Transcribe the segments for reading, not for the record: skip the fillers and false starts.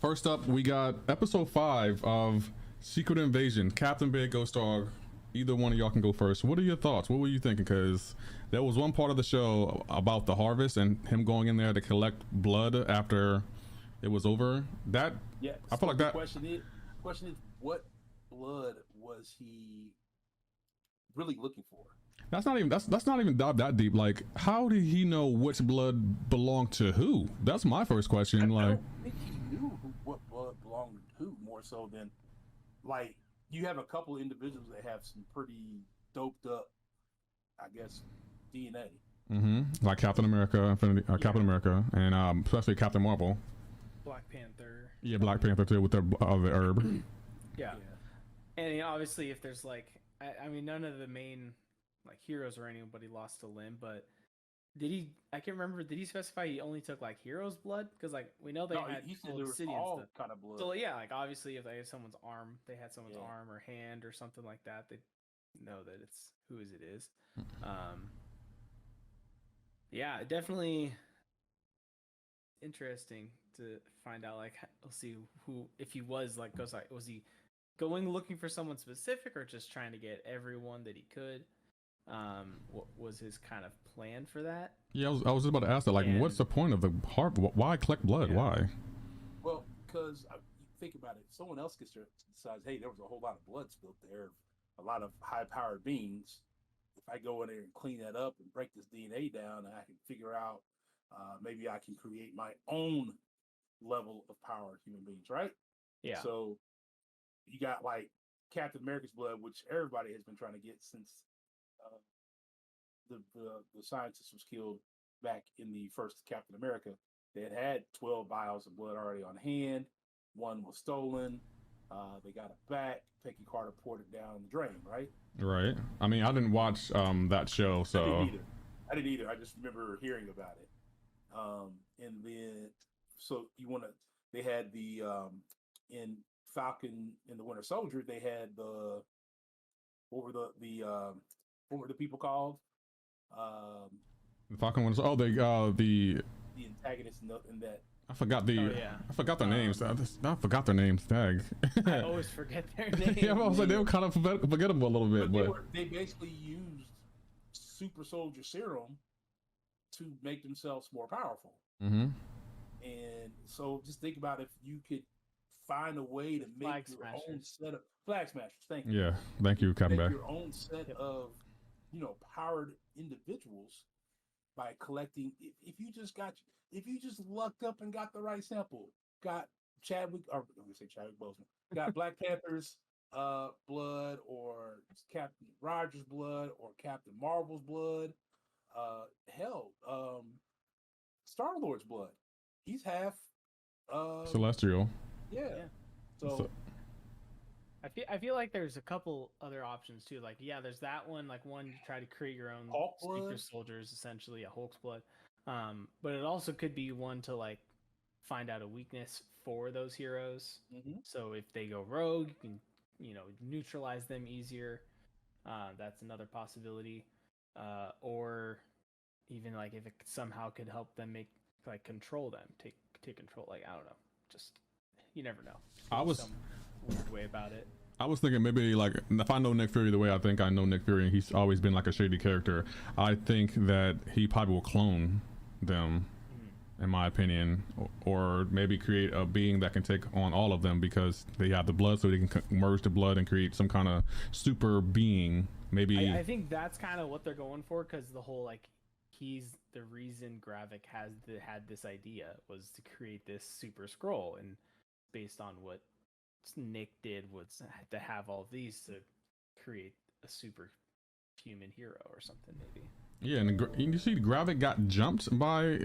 First up, we got episode 5 of Secret Invasion. Captain Big, Ghost Dog. Either one of y'all can go first. What are your thoughts? What were you thinking? Because there was one part of the show about the harvest and him going in there to collect blood after it was over. That I feel like that. Question is, what blood was he really looking for? That's not even that deep. Like, how did he know which blood belonged to who? That's my first question. I like, don't think he knew what blood belonged to who, more so than, like, you have a couple of individuals that have some pretty doped up, I guess, DNA. like Captain America, Captain America, and especially Captain Marvel. Black Panther. Yeah, Black Panther too, with the herb. Yeah. And you know, obviously, if there's like, I mean, none of the main like heroes or anybody lost a limb, but did he? I can't remember. Did he specify he only took like heroes' blood? Because like we know they had he said full there was obsidian all stuff. kind of blood. So yeah, like obviously, if they have someone's arm, they had someone's arm or hand or something like that, they know that it's whose it is. Yeah, definitely interesting to find out. Like, we'll see who, if he was like goes like, was he going looking for someone specific or just trying to get everyone that he could? What was his kind of plan for that? Yeah, I was just about to ask that. Like, what's the point of the heart? Why collect blood? Why? Well, because think about it. If someone else decides, hey, there was a whole lot of blood spilled there, a lot of high-powered beings. If I go in there and clean that up and break this DNA down, I can figure out maybe I can create my own level of power human beings, right? Yeah. So you got like Captain America's blood, which everybody has been trying to get since the scientist was killed back in the first Captain America. They had 12 vials of blood already on hand. One was stolen. They got it back. Peggy Carter poured it down the drain, right? Right. I mean, I didn't watch that show, so I didn't either. I just remember hearing about it. And then, so they had the in Falcon and the Winter Soldier, they had what were the people called? The Falcon was the antagonists in that. I forgot their names. I forgot their names. Tag. I always forget their names. Yeah, I was like, they were kind of forgettable a little bit, but they basically used super soldier serum to make themselves more powerful. And so just think about if you could find a way to make your own set of Flag Smashers. Thank you. Yeah, thank you, Captain Bear. Your own set of powered individuals by collecting. If you just lucked up and got the right sample, got Chadwick, or I'm gonna say Chadwick Boseman, got Black Panther's blood, or Captain Rogers' blood, or Captain Marvel's blood, Star-Lord's blood. He's half Celestial. Yeah. So I feel like there's a couple other options too. Like, yeah, there's that one. Like, one, you try to create your own super soldiers, essentially a Hulk's blood. But it also could be one to like find out a weakness for those heroes. So if they go rogue, you can neutralize them easier. That's another possibility. Or even like if it somehow could help them control them, take control. Like, I don't know, just you never know. I was some weird way about it. I was thinking maybe like, if I know Nick Fury the way I think I know Nick Fury, and he's always been like a shady character, I think that he probably will clone them, in my opinion, or maybe create a being that can take on all of them because they have the blood, so they can merge the blood and create some kind of super being. Maybe I think that's kind of what they're going for, because the whole like he's the reason Gravik had this idea was to create this super scroll, and based on what Nick did was to have all these to create a super human hero or something, maybe. Yeah, and you see Gravik got jumped by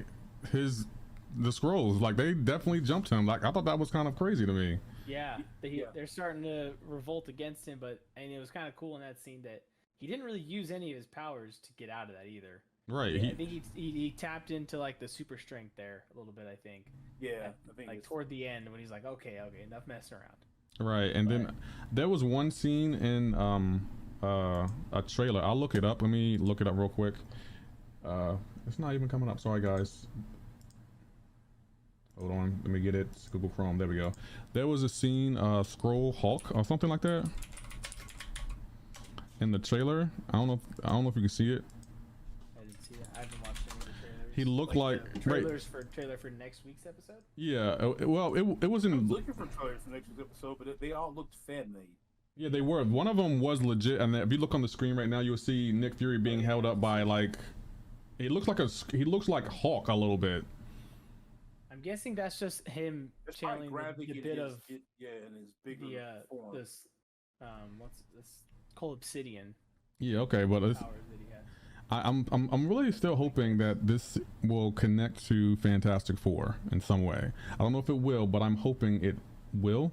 the scrolls. Like, they definitely jumped him. Like, I thought that was kind of crazy to me. Yeah, they're starting to revolt against him, and it was kind of cool in that scene that he didn't really use any of his powers to get out of that either. Right. I think he tapped into like the super strength there a little bit, I think. Yeah, I think like toward the end when he's like, okay, enough messing around. Right, and then there was one scene in a trailer. I'll look it up. Let me look it up real quick. It's not even coming up. Sorry, guys. Hold on, let me get it. It's Google Chrome. There we go. There was a scene, Scroll Hulk or something like that, in the trailer. I don't know if you can see it. I didn't see that. I haven't watched any of the trailers. He looked like the trailers for trailer for next week's episode. Yeah. Well, it wasn't. I was looking for trailers for next week's episode, but they all looked fan made. Yeah, they were. One of them was legit, and if you look on the screen right now, you'll see Nick Fury being held up by like. He looks like Hulk a little bit. I'm guessing that's just him channeling the bit of in his bigger form. This what's this called obsidian. Yeah, okay, but it's, powers that he has. I'm really still hoping that this will connect to Fantastic Four in some way. I don't know if it will, but I'm hoping it will.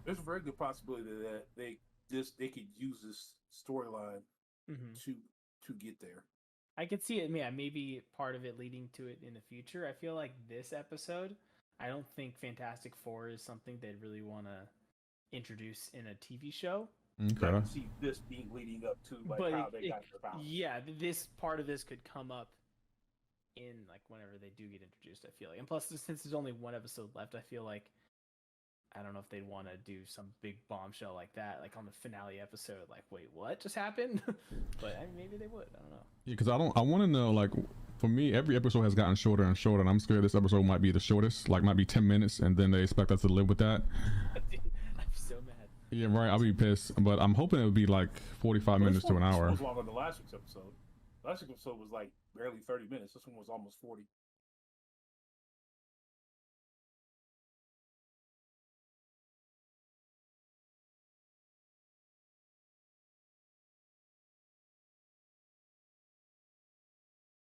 There's a very good possibility that they could use this storyline to get there. I could see it. Yeah, maybe part of it leading to it in the future. I feel like this episode, I don't think Fantastic Four is something they'd really want to introduce in a TV show. Okay. I can see this being leading up to how they got their powers. Yeah, this part of this could come up in like whenever they do get introduced. I feel like, and plus, since there's only one episode left, I feel like I don't know if they'd want to do some big bombshell like that, like on the finale episode. Like, wait, what just happened? But I mean, maybe they would. I don't know. Yeah, because I want to know. Like, for me, every episode has gotten shorter and shorter, and I'm scared this episode might be the shortest. Like, might be 10 minutes, and then they expect us to live with that. I'm so mad. Yeah, right. I'll be pissed, but I'm hoping it would be like 45 minutes to an hour. This one was longer than last week's episode. Last week's episode was like barely 30 minutes. This one was almost 40.